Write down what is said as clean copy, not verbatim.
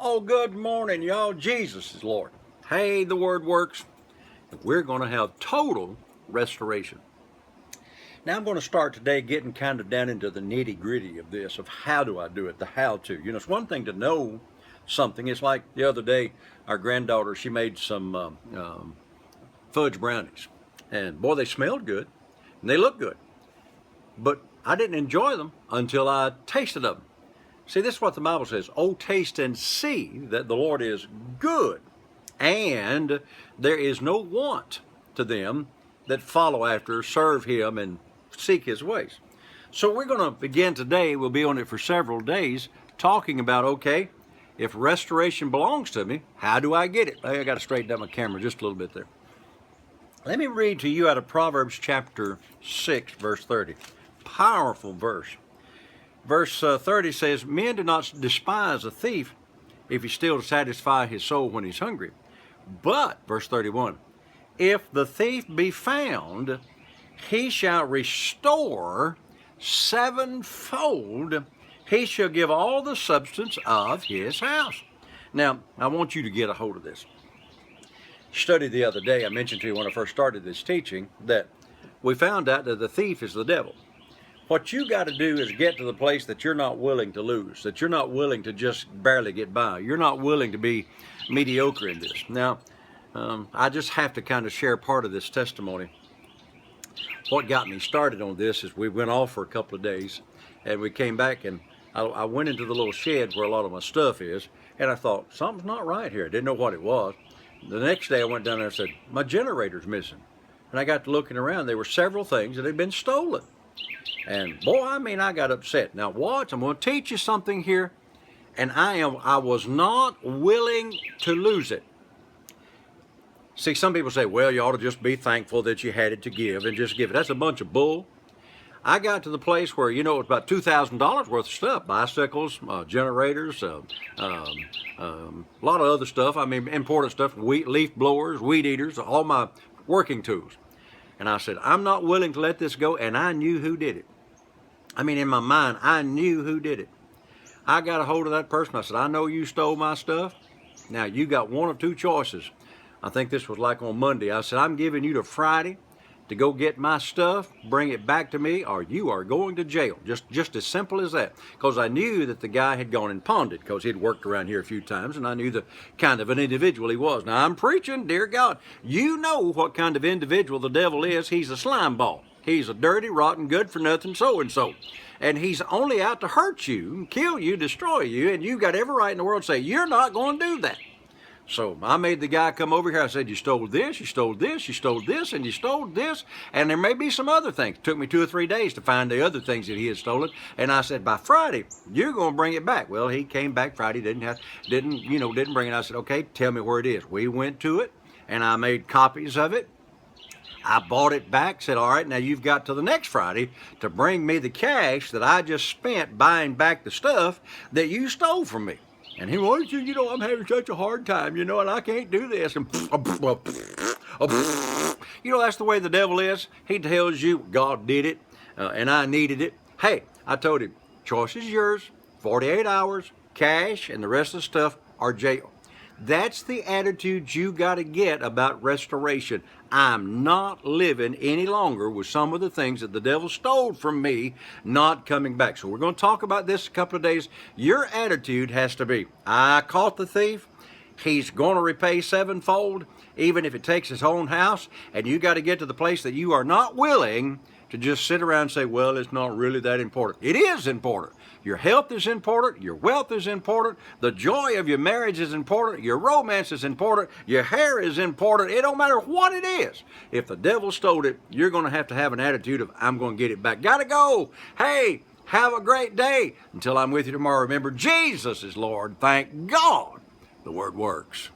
Oh, good morning, y'all. Jesus is Lord. Hey, the word works. We're going to have total restoration. Now I'm going to start today getting kind of down into the nitty gritty of this, of how do I do it, the how to. You know, it's one thing to know something. It's like the other day, our granddaughter, she made some fudge brownies. And boy, they smelled good and they looked good. But I didn't enjoy them until I tasted them. See, this is what the Bible says. Oh, taste and see that the Lord is good, and there is no want to them that follow after, serve him, and seek his ways. So we're going to begin today. We'll be on it for several days, talking about, okay, if restoration belongs to me, how do I get it? I got to straighten up my camera just a little bit there. Let me read to you out of Proverbs chapter 6, verse 30. Powerful verse. Verse 30 says, men do not despise a thief if he still to satisfy his soul when he's hungry. But, verse 31, if the thief be found, he shall restore sevenfold. He shall give all the substance of his house. Now, I want you to get a hold of this. Study the other day, I mentioned to you when I first started this teaching, that we found out that the thief is the devil. What you got to do is get to the place that you're not willing to lose, that you're not willing to just barely get by. You're not willing to be mediocre in this. Now, I just have to kind of share part of this testimony. What got me started on this is we went off for a couple of days, and we came back, and I went into the little shed where a lot of my stuff is, and I thought, something's not right here. I didn't know what it was. The next day I went down there and said, my generator's missing. And I got to looking around. There were several things that had been stolen. And boy, I got upset. Now watch, I'm going to teach you something here. And I was not willing to lose it. See, some people say, well, you ought to just be thankful that you had it to give and just give it. That's a bunch of bull. I got to the place where, you know, it was about $2,000 worth of stuff. Bicycles, generators, a lot of other stuff. I mean, important stuff, leaf blowers, weed eaters, all my working tools. And I said, I'm not willing to let this go. And I knew who did it. I mean, in my mind, I knew who did it. I got a hold of that person. I said, I know you stole my stuff. Now, you got one of two choices. I think this was like on Monday. I said, I'm giving you to Friday to go get my stuff, bring it back to me, or you are going to jail. Just as simple as that. Because I knew that the guy had gone and pawned it, because he'd worked around here a few times, and I knew the kind of an individual he was. Now, I'm preaching, dear God. You know what kind of individual the devil is. He's a slime ball. He's a dirty, rotten, good-for-nothing so-and-so. And he's only out to hurt you, kill you, destroy you, and you've got every right in the world to say, you're not going to do that. So I made the guy come over here. I said, you stole this, you stole this, you stole this, and you stole this, and there may be some other things. It took me 2 or 3 days to find the other things that he had stolen. And I said, by Friday, you're going to bring it back. Well, he came back Friday, didn't bring it. I said, okay, tell me where it is. We went to it, and I made copies of it. I bought it back, said, all right, now you've got to the next Friday to bring me the cash that I just spent buying back the stuff that you stole from me. And he went, you know, I'm having such a hard time, you know, and I can't do this. And you know, that's the way the devil is. He tells you God did it, and I needed it. Hey, I told him, choice is yours, 48 hours, cash, and the rest of the stuff are jail. That's the attitude you got to get about restoration. I'm not living any longer with some of the things that the devil stole from me not coming back. So we're going to talk about this a couple of days. Your attitude has to be, I caught the thief. He's going to repay sevenfold, even if it takes his own house. And you got to get to the place that you are not willing to just sit around and say, well, it's not really that important. It is important. Your health is important. Your wealth is important. The joy of your marriage is important. Your romance is important. Your hair is important. It don't matter what it is. If the devil stole it, you're going to have an attitude of, I'm going to get it back. Got to go. Hey, have a great day. Until I'm with you tomorrow, remember, Jesus is Lord. Thank God the word works.